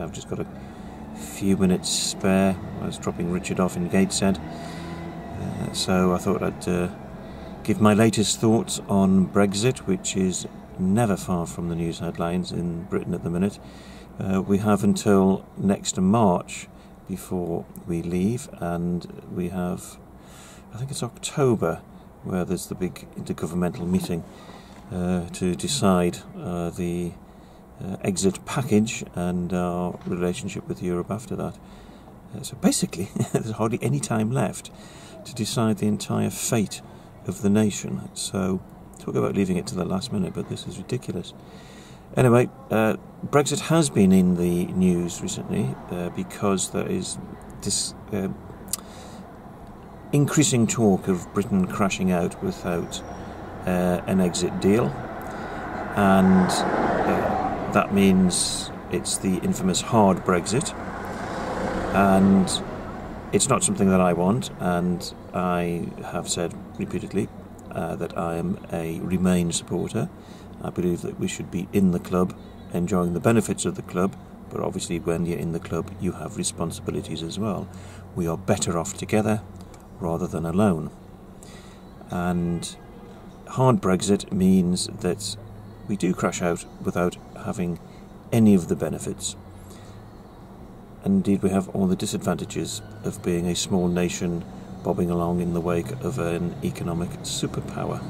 I've just got a few minutes spare. I was dropping Richard off in Gateshead, so I thought I'd give my latest thoughts on Brexit, which is never far from the news headlines in Britain at the minute. We have until next March before we leave, and we have, I think it's October, where there's the big intergovernmental meeting to decide the exit package and our relationship with Europe after that. So basically, there's hardly any time left to decide the entire fate of the nation. So talk about leaving it to the last minute, but this is ridiculous. Anyway, Brexit has been in the news recently because there is this increasing talk of Britain crashing out without an exit deal, and that means it's the infamous hard Brexit, and it's not something that I want, and I have said repeatedly that I am a Remain supporter. I believe that we should be in the club, enjoying the benefits of the club, but obviously when you're in the club you have responsibilities as well. We are better off together rather than alone. And hard Brexit means that we do crash out without having any of the benefits. Indeed, we have all the disadvantages of being a small nation bobbing along in the wake of an economic superpower.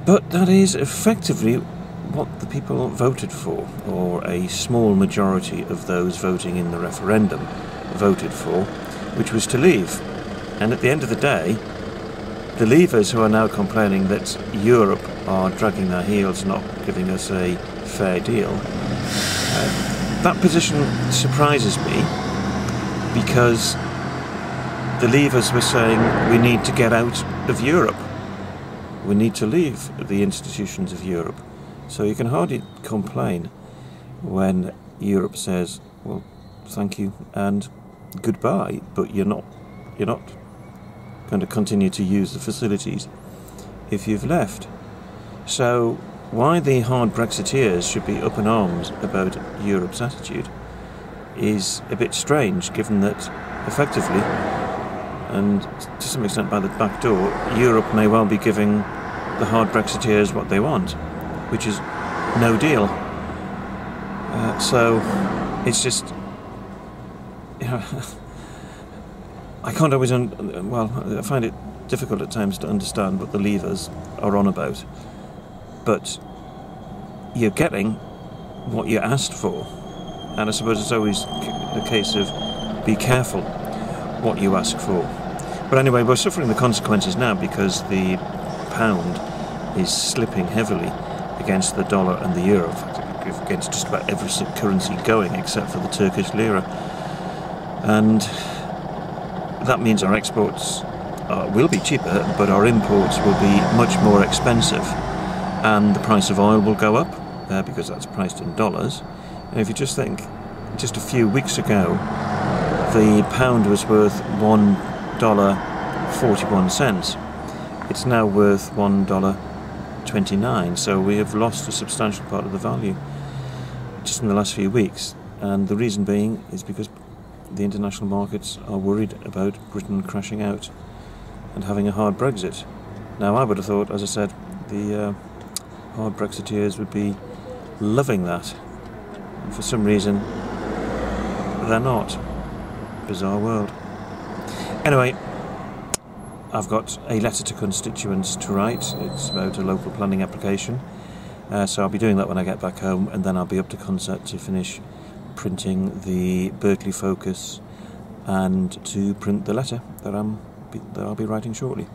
But that is effectively what the people voted for, or a small majority of those voting in the referendum voted for, which was to leave. And at the end of the day, the leavers who are now complaining that Europe are dragging their heels, not giving us a fair deal, that position surprises me, because the leavers were saying we need to get out of Europe. We need to leave the institutions of Europe. So you can hardly complain when Europe says, well, thank you and goodbye, but you're not going to continue to use the facilities if you've left. So why the hard Brexiteers should be up in arms about Europe's attitude is a bit strange, given that effectively, and to some extent by the back door, Europe may well be giving the hard Brexiteers what they want, which is no deal. So it's just, I can't always, I find it difficult at times to understand what the leavers are on about. But you're getting what you asked for. And I suppose it's always a case of be careful what you ask for. But anyway, we're suffering the consequences now because the pound is slipping heavily against the dollar and the euro, in fact, against just about every currency going except for the Turkish lira. And that means our exports will be cheaper, but our imports will be much more expensive. And the price of oil will go up because that's priced in dollars. And if you just think, just a few weeks ago, the pound was worth $1.41. It's now worth $1.29. So we have lost a substantial part of the value just in the last few weeks. And the reason being is because the international markets are worried about Britain crashing out and having a hard Brexit. Now, I would have thought, as I said, the hard Brexiteers would be loving that, and for some reason they're not. Bizarre world. Anyway, I've got a letter to constituents to write. It's about a local planning application, so I'll be doing that when I get back home, and then I'll be up to Concert to finish printing the Berkeley Focus and to print the letter that I'll be writing shortly.